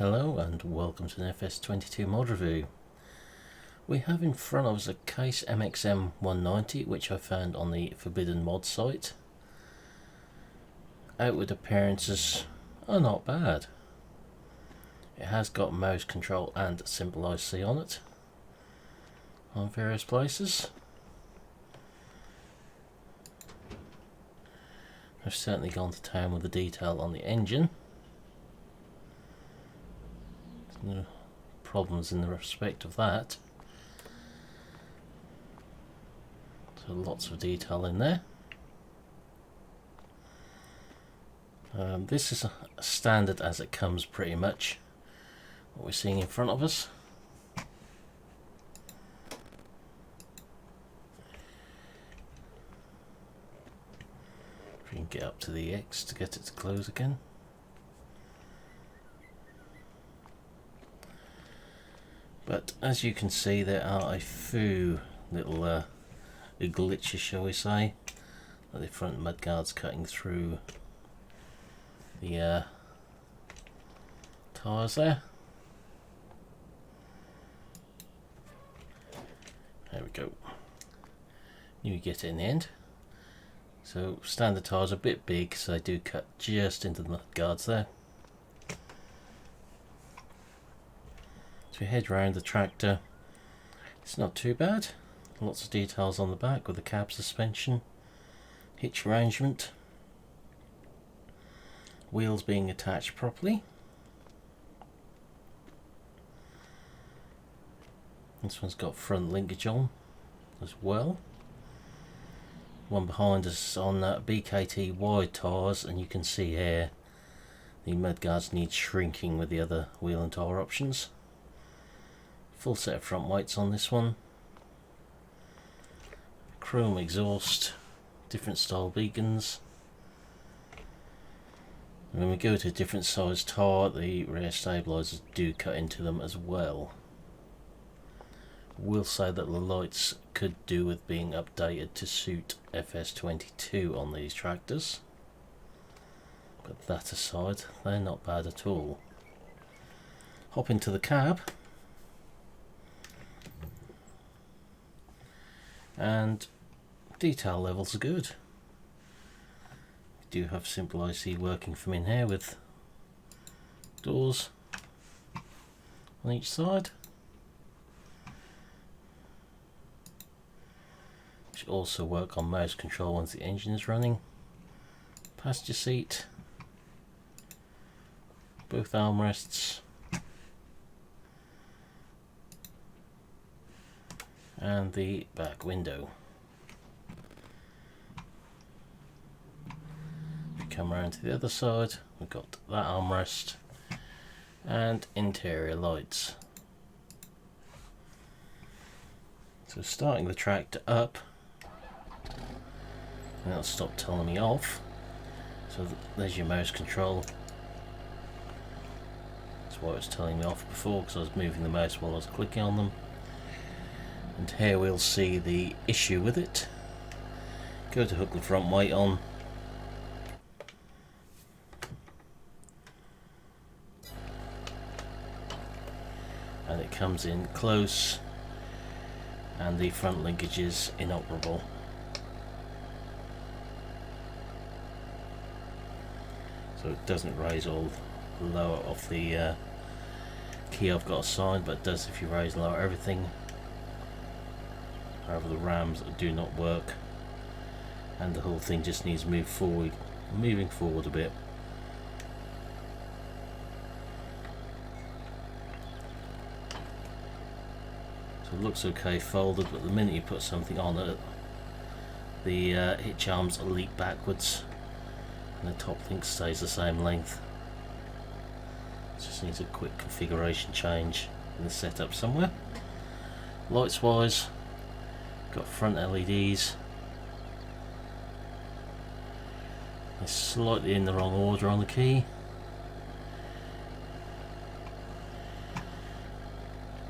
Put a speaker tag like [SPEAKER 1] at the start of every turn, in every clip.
[SPEAKER 1] Hello and welcome to an FS22 mod review. We have in front of us a Case MXM190 which I found on the Forbidden Mod site. Outward appearances are not bad. It has got mouse control and simple IC on it on various places. I've certainly gone to town with the detail on the engine. No problems in the respect of that. So lots of detail in there. This is a standard as it comes pretty much. What we're seeing in front of us. If we can get up to the X to get it to close again. But as you can see, there are a few little glitches, shall we say, like the front mudguards cutting through the tyres there. There we go. You get it in the end. So standard tyres are a bit big, so they do cut just into the mudguards there. We head round the tractor. It's not too bad. Lots of details on the back with the cab suspension, hitch arrangement, wheels being attached properly. This one's got front linkage on as well. One behind us on BKT wide tyres, and you can see here the mudguards need shrinking with the other wheel and tyre options. Full set of front weights on this one. Chrome exhaust, different style beacons. And when we go to a different size tyre, the rear stabilisers do cut into them as well. We'll say that the lights could do with being updated to suit FS22 on these tractors. But that aside, they're not bad at all. Hop into the cab. And detail levels are good. We do have simple IC working from in here with doors on each side, which also work on mouse control once the engine is running. Passenger seat, both armrests, and the back window. If we come around to the other side, we've got that armrest and interior lights. So starting the tractor up, and it'll stop telling me off. So there's your mouse control. That's why it was telling me off before, because I was moving the mouse while I was clicking on them. And here we'll see the issue with it. Go to hook the front weight on. And it comes in close, and the front linkage is inoperable. So it doesn't raise all lower off the key I've got assigned, but it does if you raise and lower everything. However, the rams do not work, and the whole thing just needs moving forward a bit. So it looks okay folded, but the minute you put something on it, the hitch arms leap backwards, and the top link stays the same length. It just needs a quick configuration change in the setup somewhere. Lights wise, got front LEDs. They're slightly in the wrong order on the key,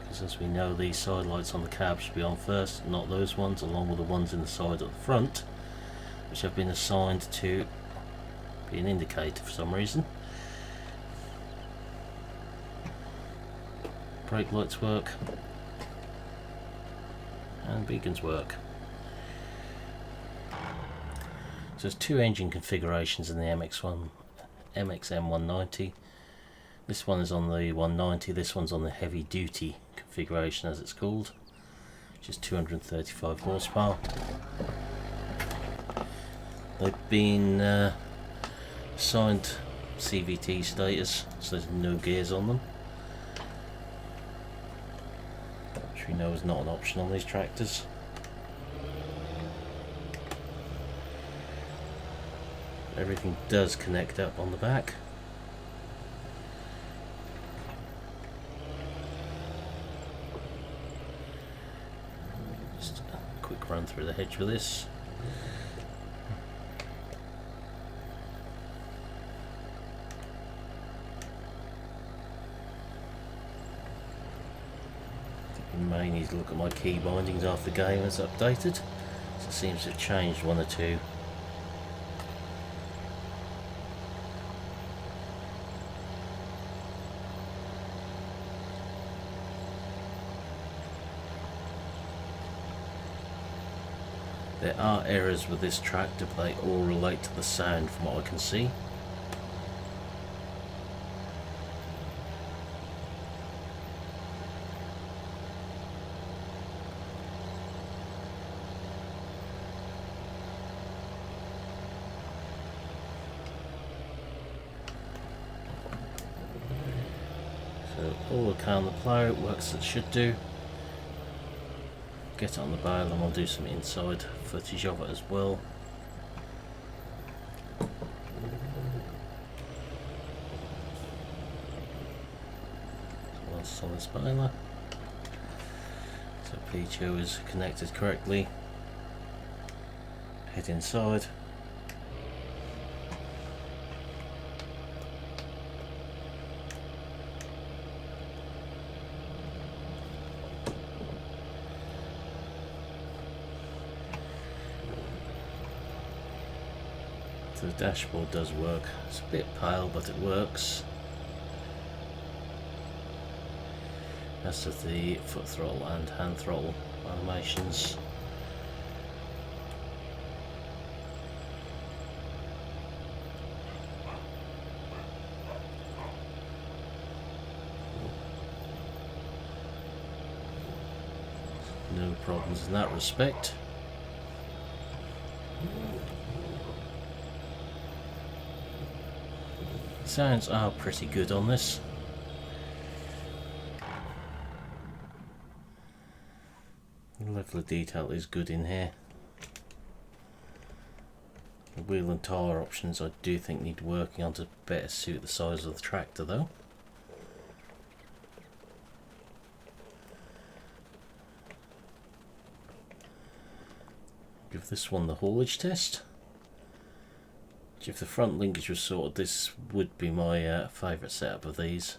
[SPEAKER 1] because as we know, these side lights on the cab should be on first, not those ones, along with the ones in the side at the front, which have been assigned to be an indicator for some reason. brake lights work, and beacons work. So there's two engine configurations in the MXM190. This one is on the 190, this one's on the heavy duty configuration as it's called, which is 235 horsepower. They've been assigned CVT status, so there's no gears on them, which we know is not an option on these tractors. Everything does connect up on the back. Just a quick run through the hedge with this. I think we may need to look at my key bindings after the game is updated. So it seems to have changed one or two. There are errors with this tractor, but they all relate to the sound from what I can see. So all okay on the plough, it works as it should do. Get it on the bale and I'll do some inside footage of it as well. So on this baler. So PTO is connected correctly. Head inside. So the dashboard does work. It's a bit pale, but it works. As does the foot throttle and hand throttle animations. No problems in that respect. Sounds are pretty good on this. The level of detail is good in here. The wheel and tyre options I do think need working on to better suit the size of the tractor though. Give this one the haulage test. If the front linkage was sorted, this would be my favourite setup of these.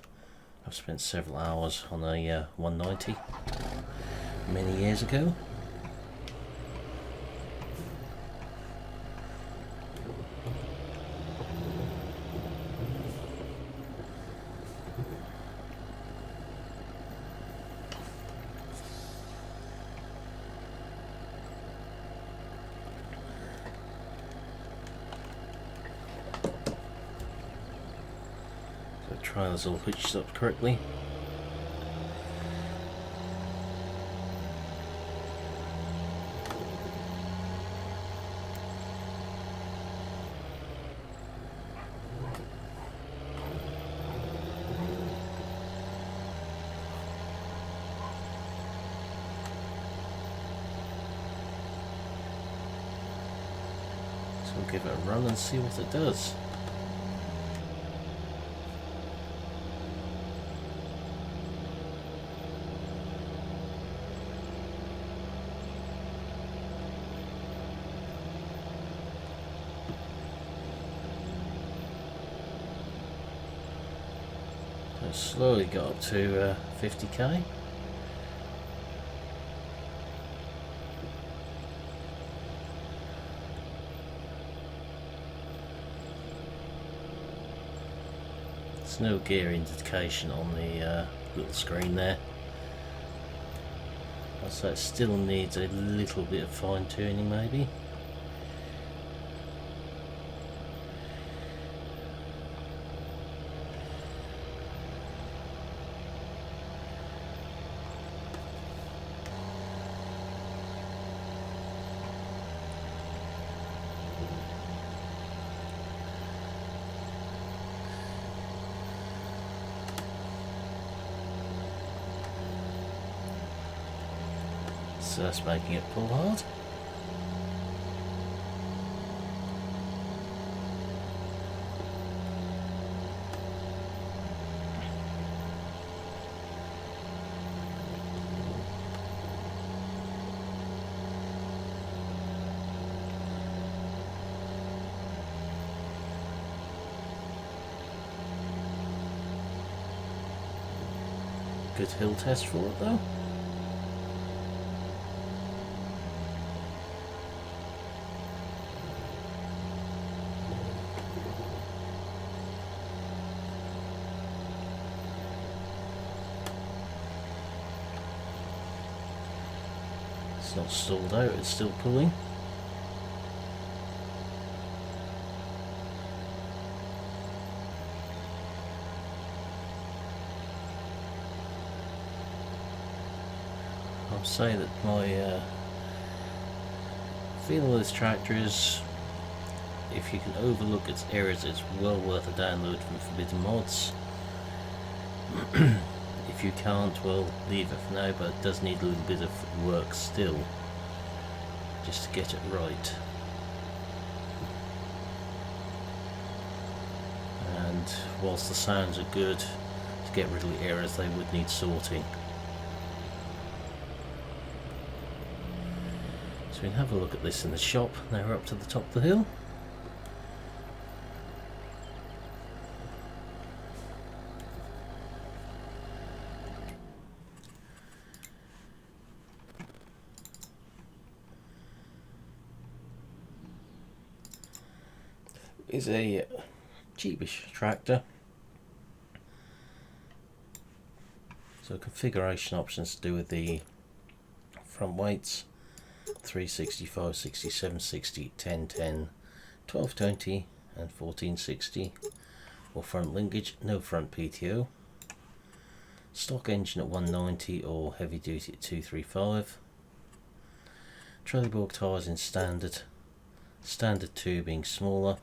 [SPEAKER 1] I've spent several hours on a 190 many years ago. Trailer's all hitched up correctly. So we'll give it a run and see what it does. Slowly got up to 50k. There's no gear indication on the little screen there. So it still needs a little bit of fine tuning maybe. So that's making it pull hard. Good hill test for it though. It's not stalled out, it's still pulling. I'll say that my feeling with this tractor is, if you can overlook its errors, it's well worth a download from Forbidden Mods. If you can't, well, leave it for now, but it does need a little bit of work still, just to get it right. And whilst the sounds are good, to get rid of the errors they would need sorting. So we can have a look at this in the shop. Now we're up to the top of the hill. Is a cheapish tractor. So configuration options to do with the front weights: 365, 67, 60, 1010, 1220 and 1460. Or front linkage, no front PTO. Stock engine at 190 or heavy duty at 235. Trelleborg tyres in standard. Standard 2 being smaller.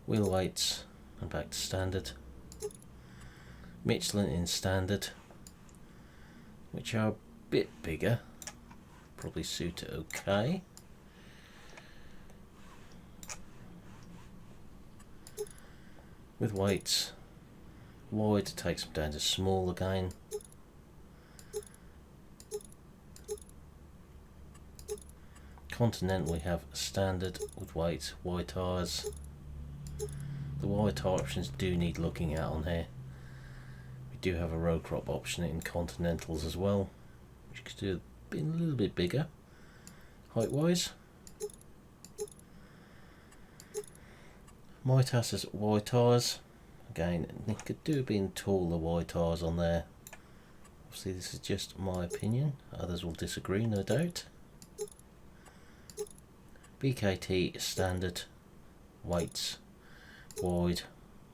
[SPEAKER 1] Wheel weights and back to standard. Michelin in standard, which are a bit bigger, probably suit it okay. With weights, wide takes them down to small again. Continental we have standard with weights, wide tyres. The wide tyre options do need looking at on here. We do have a row crop option in Continentals as well, which could do be a little bit bigger height wise. Mitas has wide tyres. Again, it could do being taller wide tyres on there. Obviously this is just my opinion, others will disagree no doubt. BKT standard, weights, wide,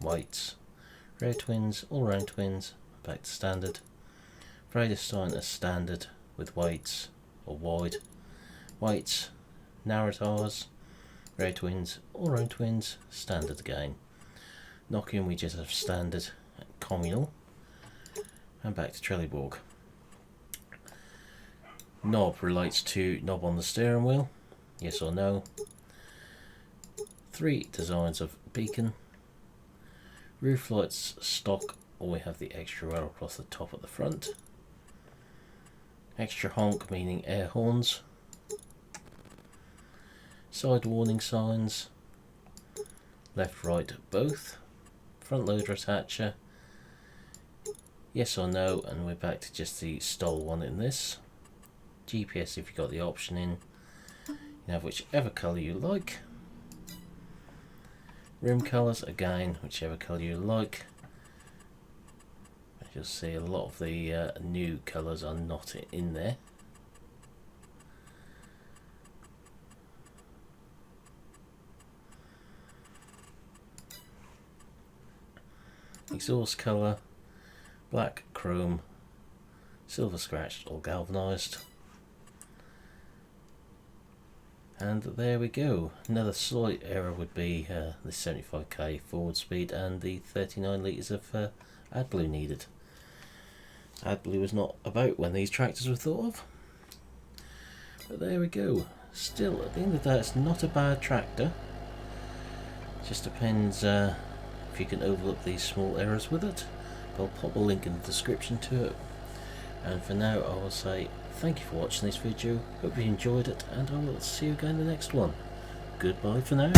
[SPEAKER 1] weights, rear twins, all round twins, back to standard. Vredestein as standard with weights or wide, weights, narrow tyres, rear twins, all round twins, standard again. Nokian we just have standard, communal, and back to Trelleborg. Knob relates to knob on the steering wheel, yes or no. 3 designs of beacon. Roof lights stock, or we have the extra rail across the top at the front. Extra honk meaning air horns. Side warning signs. Left, right, both. Front loader attacher. Yes or no, and we're back to just the stole one in this. GPS if you've got the option in. You have whichever colour you like. Rim colours, again, whichever colour you like. You'll see a lot of the new colours are not in there. Exhaust colour, black, chrome, silver scratched or galvanised. And there we go. Another slight error would be the 75k forward speed and the 39 litres of AdBlue needed. AdBlue was not about when these tractors were thought of. But there we go. Still, at the end of the day, it's not a bad tractor. Just depends if you can overlook these small errors with it. I'll pop a link in the description to it. And for now, I will say thank you for watching this video. Hope you enjoyed it, and I will see you again in the next one. Goodbye for now.